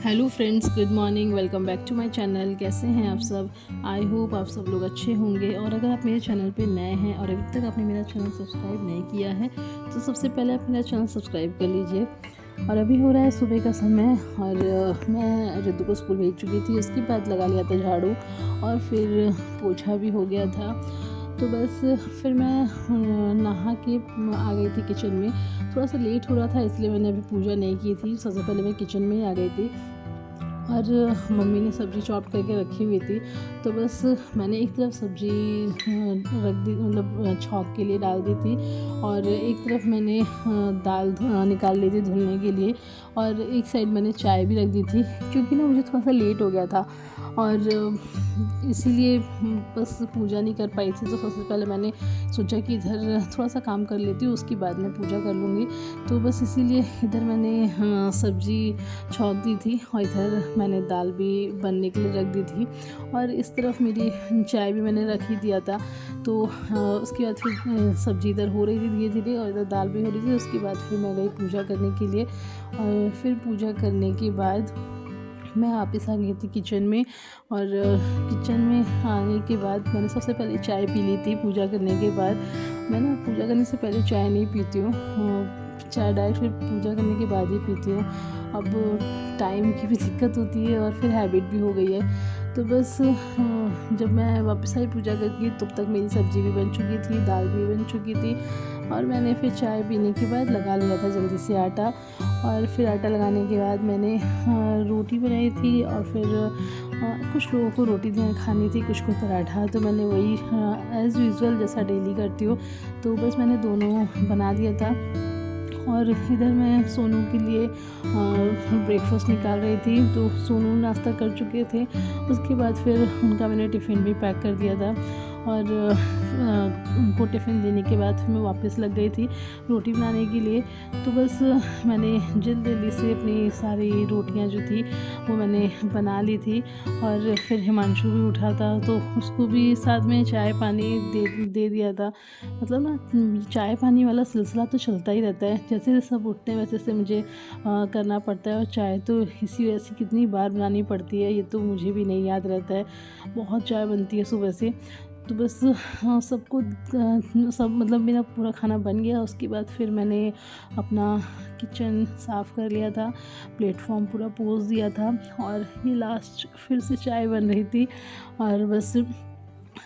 Hello friends, good morning. Welcome back to my channel. कैसे हैं आप सब? आई होप आप सब लोग अच्छे होंगे। और अगर आप मेरे चैनल पे नए हैं और अभी तक आपने मेरा चैनल सब्सक्राइब नहीं किया है तो सबसे पहले आप मेरा चैनल सब्सक्राइब कर लीजिए। और अभी हो रहा है सुबह का समय और मैं रिद्धू को स्कूल भेज चुकी थी। उसके बाद लगा लिया था झाड़ू और फिर पोछा भी हो गया था। तो बस फिर मैं नहा के आ गई थी किचन में। थोड़ा सा लेट हो रहा था इसलिए मैंने अभी पूजा नहीं की थी। सबसे पहले मैं किचन में ही आ गई थी और मम्मी ने सब्ज़ी चॉप करके रखी हुई थी। तो बस मैंने एक तरफ सब्ज़ी रख दी, मतलब छौंक के लिए डाल दी थी, और एक तरफ मैंने दाल निकाल ली थी धुलने के लिए, और एक साइड मैंने चाय भी रख दी थी क्योंकि ना मुझे थोड़ा सा लेट हो गया था और इसीलिए बस पूजा नहीं कर पाई थी। तो सबसे पहले मैंने सोचा कि इधर थोड़ा सा काम कर लेती हूँ, उसके बाद मैं पूजा कर लूँगी। तो बस इसीलिए इधर मैंने सब्ज़ी छौंक दी थी और इधर मैंने दाल भी बनने के लिए रख दी थी, और इस तरफ मेरी चाय भी मैंने रख ही दिया था। तो उसके बाद फिर सब्ज़ी इधर हो रही थी धीरे धीरे और इधर दाल भी हो रही थी। उसके बाद फिर मैं गई पूजा करने के लिए, और फिर पूजा करने के बाद मैं वापस आ गई थी किचन में। और किचन में आने के बाद मैंने सबसे पहले चाय पी ली थी। पूजा करने के बाद मैंने पूजा करने से पहले चाय नहीं पीती हूँ, चाय डायरेक्ट फिर पूजा करने के बाद ही पीती हूँ। अब टाइम की भी दिक्कत होती है और फिर हैबिट भी हो गई है। तो बस जब मैं वापस आई पूजा करके तब तक मेरी सब्ज़ी भी बन चुकी थी, दाल भी बन चुकी थी, और मैंने फिर चाय पीने के बाद लगा लिया था जल्दी से आटा। और फिर आटा लगाने के बाद मैंने रोटी बनाई थी, और फिर कुछ लोगों को रोटी खानी थी, कुछ को पराठा। तो मैंने वही एज़ यूजुअल जैसा डेली करती हूँ, तो बस मैंने दोनों बना दिया था। और इधर मैं सोनू के लिए ब्रेकफास्ट निकाल रही थी। तो सोनू नाश्ता कर चुके थे, उसके बाद फिर उनका मैंने टिफ़िन भी पैक कर दिया था, और उनको टिफ़िन देने के बाद फिर मैं वापस लग गई थी रोटी बनाने के लिए। तो बस मैंने जल्दी से अपनी सारी रोटियां जो थी वो मैंने बना ली थी, और फिर हिमांशु भी उठा था तो उसको भी साथ में चाय पानी दे दिया था। मतलब ना चाय पानी वाला सिलसिला तो चलता ही रहता है, जैसे सब उठते हैं वैसे मुझे करना पड़ता है। और चाय तो इसी वजह से कितनी बार बनानी पड़ती है ये तो मुझे भी नहीं याद रहता है, बहुत चाय बनती है सुबह से। तो बस सबको सब मतलब मेरा पूरा खाना बन गया। उसके बाद फिर मैंने अपना किचन साफ़ कर लिया था, प्लेटफॉर्म पूरा पोंछ दिया था, और ये लास्ट फिर से चाय बन रही थी, और बस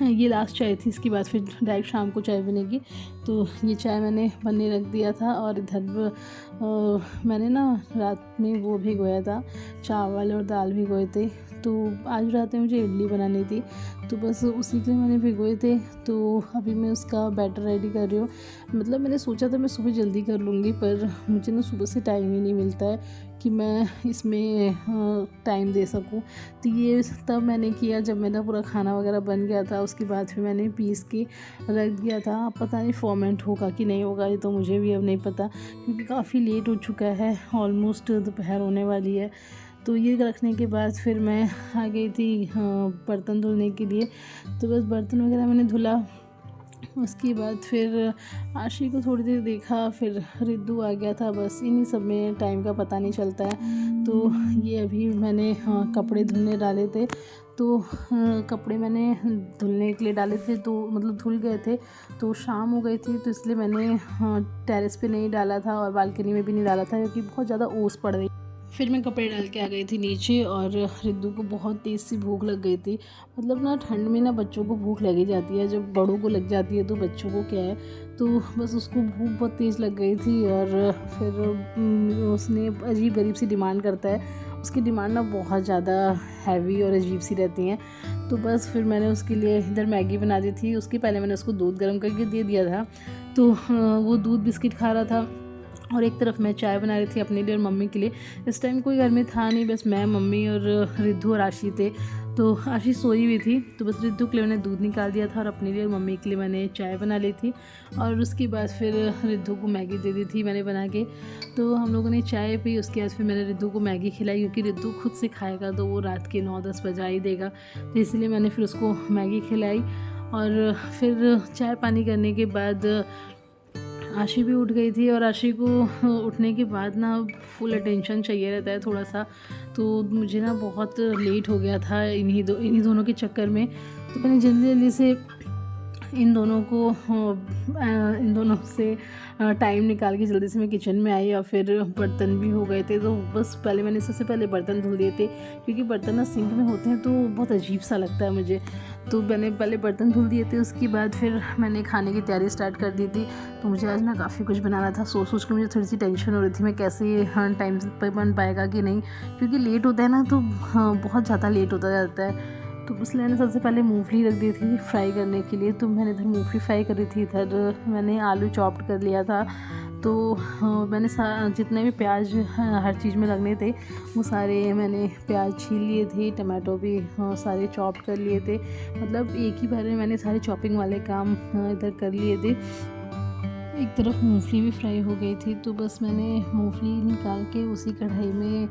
ये लास्ट चाय थी। इसके बाद फिर डायरेक्ट शाम को चाय बनेगी। तो ये चाय मैंने बनने रख दिया था, और इधर मैंने ना रात में वो भिगोया था, चावल और दाल भिगोए थे। तो आज रात में मुझे इडली बनानी थी, तो बस उसी के लिए मैंने भिगोए थे। तो अभी मैं उसका बैटर रेडी कर रही हूँ। मतलब मैंने सोचा था मैं सुबह जल्दी कर लूँगी, पर मुझे ना सुबह से टाइम ही नहीं मिलता है कि मैं इसमें टाइम दे सकूं। तो ये तब मैंने किया जब मेरा पूरा खाना वगैरह बन गया था। उसके बाद फिर मैंने पीस के रख दिया था। अब पता नहीं फॉर्मेंट होगा कि नहीं होगा, ये तो मुझे भी अब नहीं पता, क्योंकि काफ़ी लेट हो चुका है, ऑलमोस्ट दोपहर होने वाली है। तो ये रखने के बाद फिर मैं आ गई थी बर्तन धुलने के लिए। तो बस बर्तन वगैरह मैंने धुला। उसके बाद फिर आशी को थोड़ी देर देखा, फिर रिद्धू आ गया था। बस इन्हीं सब में टाइम का पता नहीं चलता है। तो ये अभी मैंने कपड़े धुलने डाले थे। तो कपड़े मैंने धुलने के लिए डाले थे, तो मतलब धुल गए थे, तो शाम हो गई थी, तो इसलिए मैंने टेरेस पे नहीं डाला था और बालकनी में भी नहीं डाला था क्योंकि बहुत ज़्यादा ओस पड़ रही। फिर मैं कपड़े डाल के आ गई थी नीचे, और रिद्धू को बहुत तेज़ सी भूख लग गई थी। मतलब ना ठंड में ना बच्चों को भूख लगी जाती है, जब बड़ों को लग जाती है तो बच्चों को क्या है। तो बस उसको भूख बहुत तेज़ लग गई थी, और फिर उसने अजीब गरीब सी डिमांड करता है। उसकी डिमांड ना बहुत ज़्यादा हैवी और अजीब सी रहती हैं। तो बस फिर मैंने उसके लिए इधर मैगी बना दी थी। उसके पहले मैंने उसको दूध गर्म करके दे दिया था, तो वो दूध बिस्किट खा रहा था, और एक तरफ मैं चाय बना रही थी अपने लिए और मम्मी के लिए। इस टाइम कोई घर में था नहीं, बस मैं, मम्मी और रिद्धू और आशी थे। तो आशी सोई हुई थी, तो बस रिद्धू के लिए मैंने दूध निकाल दिया था, और अपने लिए और मम्मी के लिए मैंने चाय बना ली थी। और उसके बाद फिर रिद्धू को मैगी दे दी थी मैंने बना के। तो हम लोगों ने चाय पी। उसके बाद फिर मैंने रिद्धू को मैगी खिलाई, क्योंकि रिद्धू खुद से खाएगा तो वो रात के 9-10 बजा ही देगा, तो इसलिए मैंने फिर उसको मैगी खिलाई। और फिर चाय पानी करने के बाद आशी भी उठ गई थी और आशी को उठने के बाद ना फुल अटेंशन चाहिए रहता है थोड़ा सा, तो मुझे ना बहुत लेट हो गया था इन्हीं दोनों के चक्कर में। तो मैंने जल्दी जल्दी से इन दोनों से टाइम निकाल के जल्दी से मैं किचन में आई और फिर बर्तन भी हो गए थे। तो बस पहले मैंने सबसे पहले बर्तन धुल दिए थे, क्योंकि बर्तन ना सिंक में होते हैं तो बहुत अजीब सा लगता है मुझे। तो मैंने पहले बर्तन धुल दिए थे, उसके बाद फिर मैंने खाने की तैयारी स्टार्ट कर दी थी। तो मुझे आज ना काफ़ी कुछ बनाना था, सोच के मुझे थोड़ी सी टेंशन हो रही थी मैं कैसे टाइम पर बन पाएगा कि नहीं, क्योंकि लेट होता है ना तो बहुत ज़्यादा लेट होता जाता है। तो इसलिए मैंने सबसे पहले मूंगफली रख दी थी फ्राई करने के लिए। तो मैंने इधर मूंगफली फ्राई करी थी, इधर मैंने आलू चॉप्ड कर लिया था। तो मैंने जितने भी प्याज हर चीज़ में लगने थे वो सारे मैंने प्याज छील लिए थे, टमाटो भी सारे चॉप कर लिए थे। मतलब एक ही बार में मैंने सारे चॉपिंग वाले काम इधर कर लिए थे। एक तरफ मूंगफली भी फ्राई हो गई थी, तो बस मैंने मूंगफली निकाल के उसी कढ़ाई में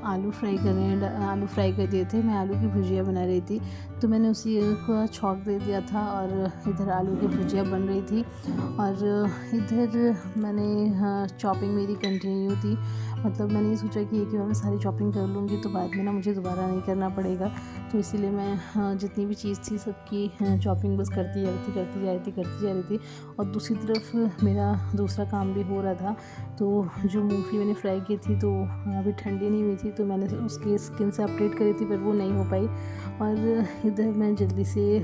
आलू फ्राई कर दिए थे। मैं आलू की भुजिया बना रही थी, तो मैंने उसी को छौंक दे दिया था और इधर आलू की भुजिया बन रही थी। और इधर मैंने चॉपिंग मेरी कंटिन्यू थी, मतलब मैंने ये सोचा कि एक ही बार में सारी चॉपिंग कर लूँगी तो बाद में ना मुझे दोबारा नहीं करना पड़ेगा। तो इसीलिए मैं जितनी भी चीज़ थी सबकी चॉपिंग बस करती जा रही थी। और दूसरी तरफ मेरा दूसरा काम भी हो रहा था। तो जो मूंगफली मैंने फ्राई की थी तो अभी ठंडी नहीं हुई थी, तो मैंने उसकी स्किन से अपडेट करी थी, पर वो नहीं हो पाई। और इधर मैं जल्दी से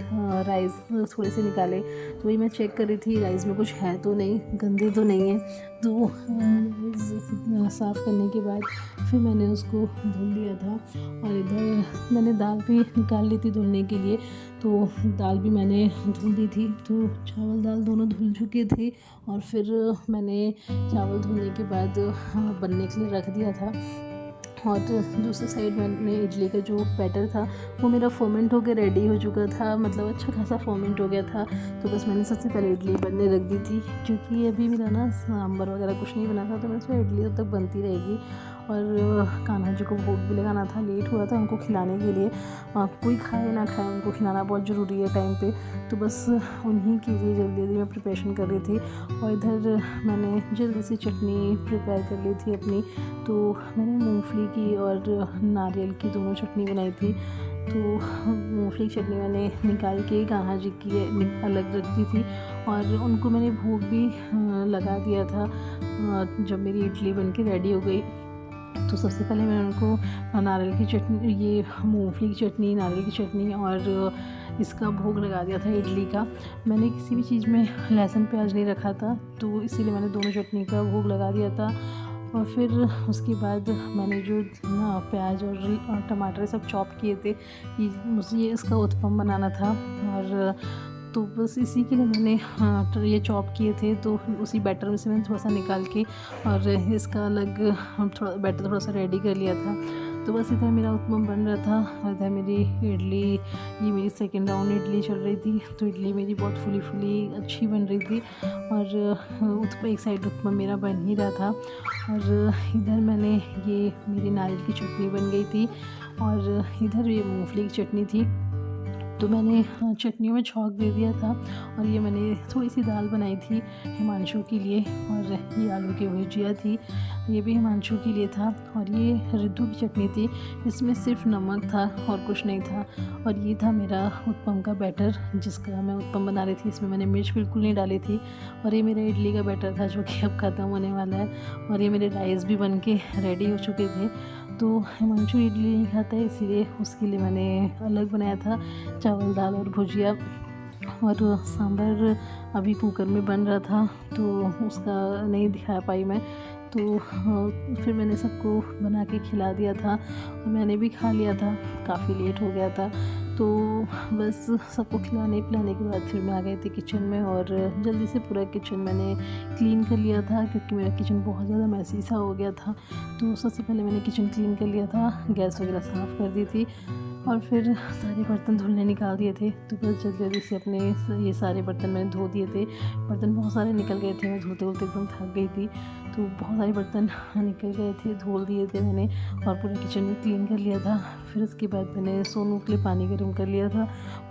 राइस थोड़े से निकाले, तो वही मैं चेक कर रही थी राइस में कुछ है तो नहीं, गंदे तो नहीं है। तो साफ़ करने के बाद फिर मैंने उसको धुल लिया था। और इधर मैंने दाल भी निकाल ली थी धुलने के लिए, तो दाल भी मैंने धुल दी थी। तो चावल दाल दोनों धुल चुके थे और फिर मैंने चावल धुलने के बाद बनने के लिए रख दिया था। और दूसरी साइड मैंने इडली का जो बैटर था वो मेरा फर्मेंट होकर रेडी हो चुका था, मतलब अच्छा खासा फर्मेंट हो गया था। तो बस मैंने सबसे पहले इडली बनने रख दी थी, क्योंकि अभी मेरा ना सांभर वगैरह कुछ नहीं बना था, तो मैंने सोचा इडली तब तक बनती रहेगी। और कान्हा जी को भोग भी लगाना था, लेट हुआ था उनको खिलाने के लिए। कोई खाए ना खाए उनको खिलाना बहुत ज़रूरी है टाइम पे, तो बस उन्हीं के लिए जल्दी जल्दी मैं प्रिपरेशन कर रही थी। और इधर मैंने जल्दी से चटनी प्रिपेयर कर ली थी अपनी। तो मैंने मूंगफली की और नारियल की दोनों चटनी बनाई थी। तो मूंगफली की चटनी मैंने निकाल के कान्हा जी की अलग रख दी थी, और उनको मैंने भोग भी लगा दिया था। जब मेरी इडली बनके रेडी हो गई तो सबसे पहले मैंने उनको नारियल की चटनी, ये मूंगफली की चटनी, नारियल की चटनी और इसका भोग लगा दिया था इडली का। मैंने किसी भी चीज़ में लहसुन प्याज नहीं रखा था, तो इसीलिए मैंने दोनों चटनी का भोग लगा दिया था। और फिर उसके बाद मैंने जो प्याज और टमाटर सब चॉप किए थे, मुझे इसका उत्पम बनाना था। और तो बस इसी के लिए मैंने ये चॉप किए थे। तो उसी बैटर में से मैंने थोड़ा सा निकाल के और इसका अलग थोड़ा सा रेडी कर लिया था। तो बस इधर मेरा उत्पम बन रहा था और इधर मेरी इडली, ये मेरी सेकंड राउंड इडली चल रही थी। तो इडली मेरी बहुत फुली अच्छी बन रही थी, और एक साइड उत्पम मेरा बन ही रहा था। और इधर मैंने ये मेरी नारियल की चटनी बन गई थी, और इधर ये मूंगफली की चटनी थी। तो मैंने चटनी में छौंक दे दिया था। और ये मैंने थोड़ी सी दाल बनाई थी हिमांशु के लिए, और ये आलू की भुजिया थी, ये भी हिमांशु के लिए था। और ये रिद्धू की चटनी थी, इसमें सिर्फ नमक था और कुछ नहीं था। और ये था मेरा उत्पम का बैटर, जिसका मैं उत्पम बना रही थी। इसमें मैंने मिर्च बिल्कुल नहीं डाली थी। और ये मेरा इडली का बैटर था, जो कि अब ख़त्म होने वाला है। और ये मेरे राइस भी बन के रेडी हो चुके थे। तो हिमांशु इडली नहीं खाता है, इसीलिए उसके लिए मैंने अलग बनाया था चावल दाल और भुजिया। और सांभर अभी कुकर में बन रहा था, तो उसका नहीं दिखा पाई मैं। तो फिर मैंने सबको बना के खिला दिया था, और मैंने भी खा लिया था, काफ़ी लेट हो गया था। तो बस सबको खिलाने पिलाने के बाद फिर मैं आ गई थी किचन में, और जल्दी से पूरा किचन मैंने क्लीन कर लिया था, क्योंकि मेरा किचन बहुत ज़्यादा मैसी सा हो गया था। तो सबसे पहले मैंने किचन क्लीन कर लिया था, गैस वगैरह साफ़ कर दी थी, और फिर सारे बर्तन धुलने निकाल दिए थे। तो बस जल्दी से अपने ये सारे बर्तन मैंने धो दिए थे। बर्तन बहुत सारे निकल गए थे, मैं धोते एकदम थक गई थी। तो बहुत सारे बर्तन निकल गए थे, धो दिए थे मैंने, और पूरा किचन में क्लीन कर लिया था। फिर उसके बाद मैंने सोनू के लिए पानी गर्म कर लिया था।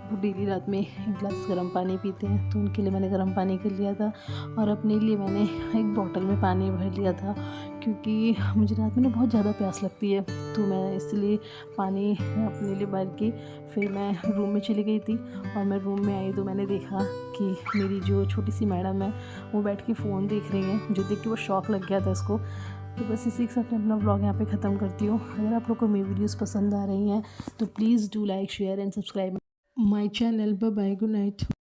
वो डेली रात में 1 गिलास गर्म पानी पीते हैं, तो उनके लिए मैंने गर्म पानी कर लिया था और अपने लिए मैंने एक बॉटल में पानी भर लिया था, क्योंकि मुझे रात में ना बहुत ज़्यादा प्यास लगती है। तो मैं इसलिए पानी अपने लिए भर के फिर मैं रूम में चली गई थी। और मैं रूम में आई तो मैंने देखा कि मेरी जो छोटी सी मैडम है वो बैठ के फ़ोन देख रही हैं, जो देख के वो शौक लग गया था इसको। तो बस इसी के साथ मैं अपना व्लॉग यहाँ पे ख़त्म करती हूँ। अगर आप लोग को मेरी वीडियोस पसंद आ रही हैं तो please do like, share and subscribe my channel. Bye bye, good night.